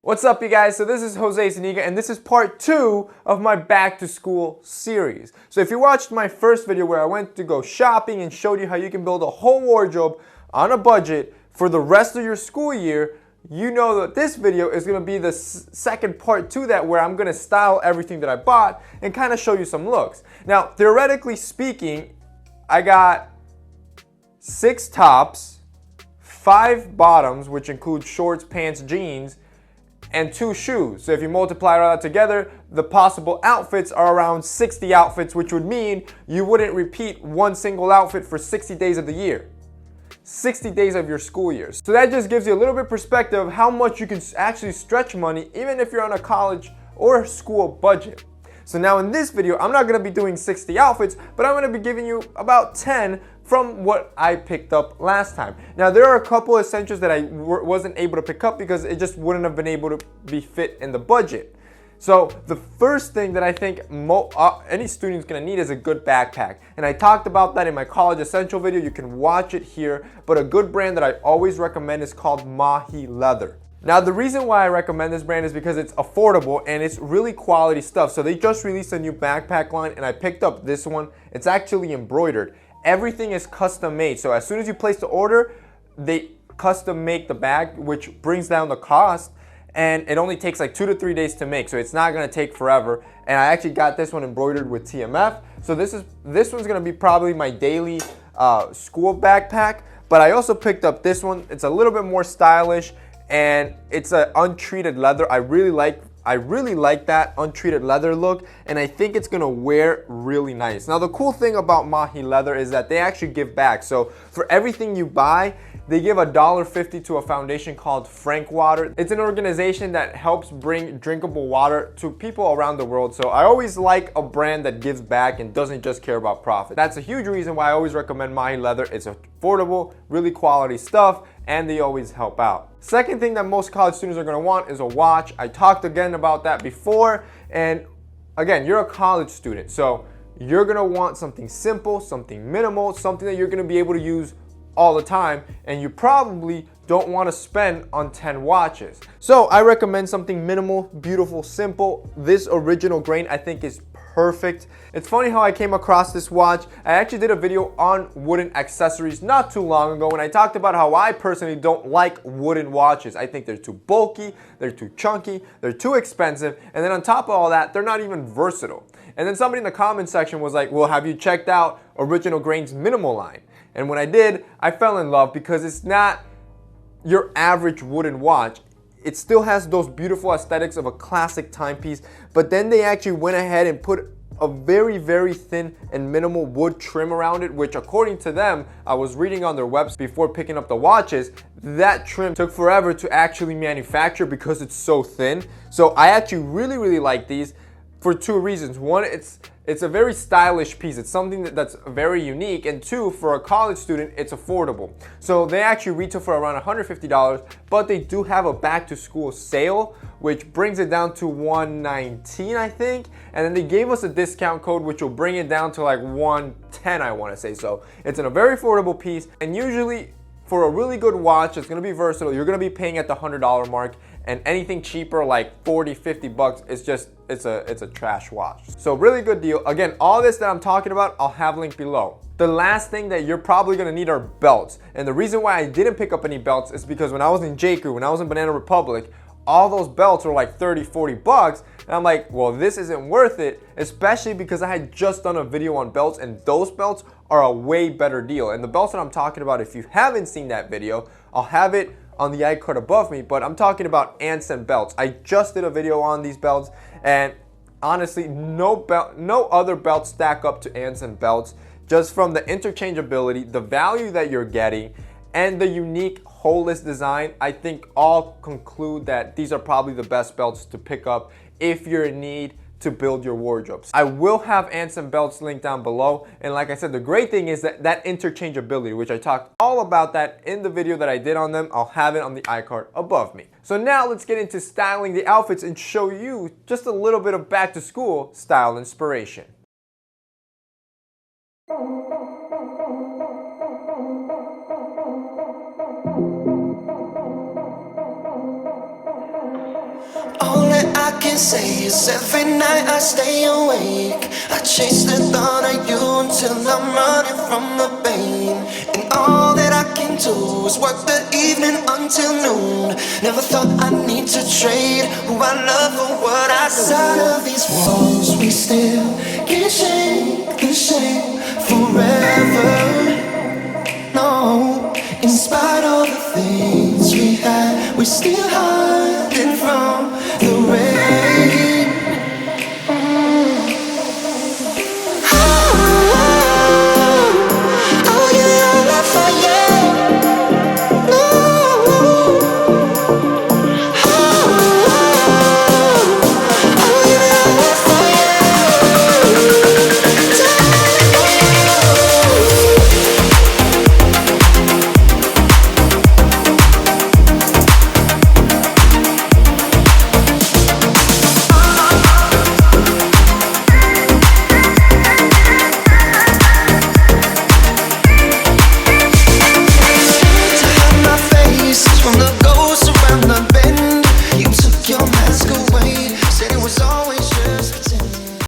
What's up, you guys? So this is Jose Zuniga, and this is part 2 of my back to school series. So if you watched my first video where I went to go shopping and showed you how you can build a whole wardrobe on a budget for the rest of your school year, you know that this video is going to be the second part to that, where I'm going to style everything that I bought and kind of show you some looks. Now, theoretically speaking, I got 6 tops, 5 bottoms, which include shorts, pants, jeans, and 2 shoes. So if you multiply all that together, the possible outfits are around 60 outfits, which would mean you wouldn't repeat one single outfit for 60 days of the year. 60 days of your school year. So that just gives you a little bit of perspective of how much you can actually stretch money, even if you're on a college or school budget. So now in this video, I'm not going to be doing 60 outfits, but I'm going to be giving you about 10 from what I picked up last time. Now there are a couple essentials that I wasn't able to pick up because it just wouldn't have been able to be fit in the budget. So the first thing that I think any student's gonna need is a good backpack. And I talked about that in my college essential video. You can watch it here, but a good brand that I always recommend is called Mahi Leather. Now the reason why I recommend this brand is because it's affordable and it's really quality stuff. So they just released a new backpack line and I picked up this one. It's actually embroidered. Everything is custom made. So as soon as you place the order, they custom make the bag, which brings down the cost. And it only takes like 2 to 3 days to make, so it's not gonna take forever. And I actually got this one embroidered with TMF. So this one's gonna be probably my daily school backpack. But I also picked up this one. It's a little bit more stylish, and it's an untreated leather. I really like that untreated leather look, and I think it's gonna wear really nice. Now the cool thing about Mahi Leather is that they actually give back. So for everything you buy, they give $1.50 to a foundation called Frank Water. It's an organization that helps bring drinkable water to people around the world. So I always like a brand that gives back and doesn't just care about profit. That's a huge reason why I always recommend Mahi Leather. It's affordable, really quality stuff, and they always help out. Second thing that most college students are gonna want is a watch. I talked again about that before, and again, you're a college student, so you're gonna want something simple, something minimal, something that you're gonna be able to use all the time, and you probably don't want to spend on 10 watches. So I recommend something minimal, beautiful, simple. This original grain I think is perfect. It's funny how I came across this watch. I actually did a video on wooden accessories not too long ago, and I talked about how I personally don't like wooden watches. I think they're too bulky, they're too chunky, they're too expensive, and then on top of all that, they're not even versatile. And then somebody in the comment section was like, well, have you checked out Original Grain's minimal line? And when I did, I fell in love because it's not your average wooden watch. It still has those beautiful aesthetics of a classic timepiece, but then they actually went ahead and put a very, very thin and minimal wood trim around it, which according to them, I was reading on their website before picking up the watches, that trim took forever to actually manufacture because it's so thin. So I actually really, really like these for 2 reasons. One, it's a very stylish piece. It's something that's very unique. And 2, for a college student, it's affordable. So they actually retail for around $150, but they do have a back to school sale, which brings it down to $119, I think. And then they gave us a discount code, which will bring it down to like $110, I wanna say. So it's in a very affordable piece. And usually for a really good watch, it's gonna be versatile. You're gonna be paying at the $100 mark, and anything cheaper like 40, 50 bucks, it's a trash watch. So really good deal. Again, all this that I'm talking about, I'll have linked below. The last thing that you're probably gonna need are belts. And the reason why I didn't pick up any belts is because when I was in J.Crew, when I was in Banana Republic, all those belts were like 30, 40 bucks. And I'm like, well, this isn't worth it, especially because I had just done a video on belts, and those belts are a way better deal. And the belts that I'm talking about, if you haven't seen that video, I'll have it on the iCard above me, but I'm talking about Anson belts. I just did a video on these belts, and honestly, no other belts stack up to Anson belts, just from the interchangeability, the value that you're getting, and the unique holeless design. I think all conclude that these are probably the best belts to pick up if you're in need to build your wardrobes. I will have Anson belts linked down below, and like I said, the great thing is that interchangeability, which I talked all about that in the video that I did on them. I'll have it on the iCard above me. So now let's get into styling the outfits and show you just a little bit of back to school style inspiration. All that I can say is every night I stay awake. I chase the thought of you until I'm running from the pain. And all that I can do is work the evening until noon. Never thought I'd need to trade who I love for what I do. Outside of these walls, we still can't shake the shame forever. No, in spite of the things we had, we still have